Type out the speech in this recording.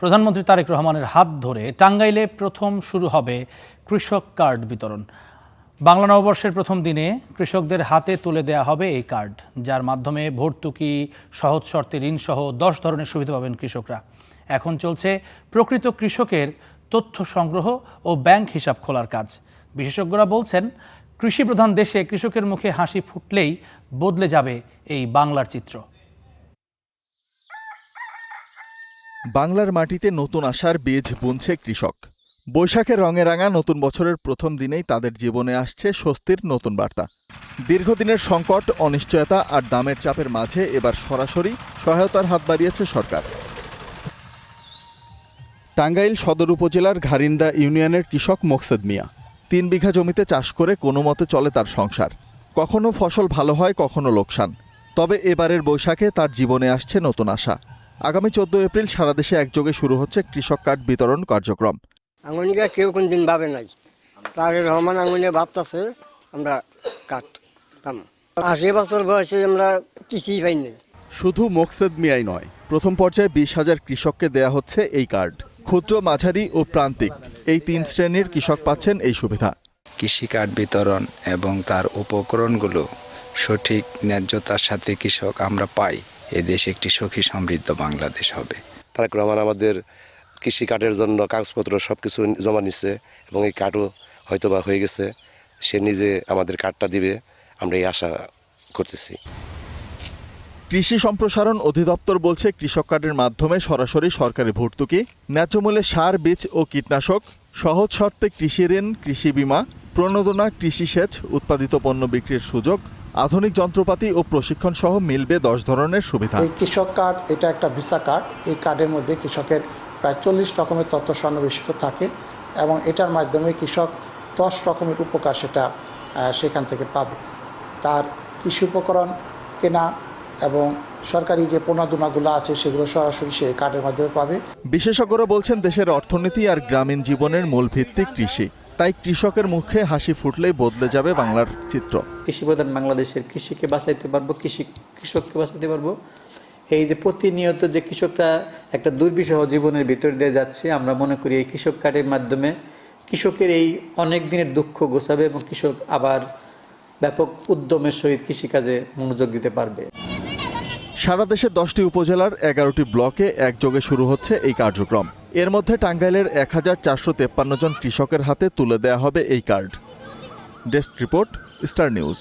প্রধানমন্ত্রী তারেক রহমানের হাত ধরে টাঙ্গাইলে প্রথম শুরু হবে কৃষক কার্ড বিতরণ। বাংলা নববর্ষের প্রথম দিনে কৃষকদের হাতে তুলে দেওয়া হবে এই কার্ড, যার মাধ্যমে ভর্তুকি, সহজ শর্তে ঋণ সহ 10 ধরনের সুবিধা পাবেন কৃষকরা। এখন চলছে প্রকৃত কৃষকের তথ্য সংগ্রহ ও ব্যাংক হিসাব খোলার কাজ। বিশেষজ্ঞরা বলছেন, কৃষিপ্রধান দেশে কৃষকের মুখে হাসি ফুটলেই বদলে যাবে এই বাংলার চিত্র। বাংলার মাটিতে নতুন আশার বীজ বুনছে কৃষক। বৈশাখের রঙে রাঙা নতুন বছরের প্রথম দিনেই তাদের জীবনে আসছে স্বস্তির নতুন বার্তা। দীর্ঘদিনের সংকট, অনিশ্চয়তা আর দামের চাপের মাঝে এবার সরাসরি সহায়তার হাত বাড়িয়েছে সরকার। টাঙ্গাইল সদর উপজেলার ঘারিন্দা ইউনিয়নের কৃষক মোকসেদ মিয়া 3 বিঘা জমিতে চাষ করে কোনো মতে চলে তার সংসার। কখনো ফসল ভালো হয়, কখনো লোকসান। তবে এবারের বৈশাখে তার জীবনে আসছে নতুন আশা। আগামী 14 এপ্রিল সারা দেশে একযোগে শুরু হচ্ছে কৃষক কার্ড বিতরণ কার্যক্রম। আঙুনিয়া কেউ কোন দিন ভাবে নাই, তারেক রহমান আঙুনিয়া ভাবতেছে আমরা কার্ড পাম। 80 বছর বয়সে আমরা কিছুই পাই নাই। শুধু মোকসেদ মিয়াই নয়, প্রথম পর্যায়ে 20,000 কৃষককে দেয়া হচ্ছে এই কার্ড। ক্ষুদ্র, মাঝারি ও প্রান্তিক এই 3 শ্রেণীর কৃষক পাচ্ছেন এই সুবিধা। কৃষি কার্ড বিতরণ এবং তার উপকরণগুলো সঠিক ন্যায্যতার সাথে কৃষক আমরা পাই, এদেশ একটি সুখী সমৃদ্ধ বাংলাদেশ হবে। তারেক রহমান আমাদের কৃষি কার্ডের জন্য কাগজপত্র সব কিছু জমা নিচ্ছে এবং এই কার্ডও হয়তো বা হয়ে গেছে। সে নিজে আমাদের কার্ডটা দিবে, আমরা এই আশা করতেছি। কৃষি সম্প্রসারণ অধিদপ্তর বলছে, কৃষক কার্ডের মাধ্যমে সরাসরি সরকারি ভর্তুকি, ন্যায্য মূল্যে সার, বীজ ও কীটনাশক, সহজ শর্তে কৃষি ঋণ, কৃষি বীমা, প্রণোদনা, কৃষি সেচ, উৎপাদিত পণ্য বিক্রির সুযোগ, আধুনিক যন্ত্রপাতি ও প্রশিক্ষণ সহ মিলবে 10 ধরনের সুবিধা। এই কৃষক কার্ড এটা একটা ভিসা কার্ড। এই কার্ডের মধ্যে কৃষকের প্রায় 40 রকমের তথ্য সন্নিবেশিত থাকে এবং এটার মাধ্যমে কৃষক 10 রকমের উপকার সেখান থেকে পাবে। তার কৃষি উপকরণ কেনা এবং সরকারি যে প্রণোদনাগুলো আছে সেগুলো সরাসরি সেই কার্ডের মাধ্যমে পাবে। বিশেষজ্ঞরা বলছেন, দেশের অর্থনীতি আর গ্রামীণ জীবনের মূল ভিত্তি কৃষি। তাই কৃষকের মুখে হাসি ফুটলেই বদলে যাবে বাংলার চিত্র। কৃষিপ্রধান বাংলাদেশের কৃষিকে বাঁচাইতে পারবো, কৃষককে বাঁচাতে পারবো। এই যে প্রতিনিয়ত যে কৃষকরা একটা দুর্বিষহ জীবনের ভিতর দিয়ে যাচ্ছে, আমরা মনে করি এই কৃষক কার্ডের মাধ্যমে কৃষকের এই অনেক দিনের দুঃখ গোছাবে এবং কৃষক আবার ব্যাপক উদ্যমের সহিত কৃষিকাজে মনোযোগ দিতে পারবে। সারা দেশে 10টি উপজেলার 11টি ব্লকে একযোগে শুরু হচ্ছে এই কার্যক্রম। এর মধ্যে টাঙ্গাইলের 1453 জন কৃষকের হাতে তুলে দেয়া হবে এই card. Desk report, star news.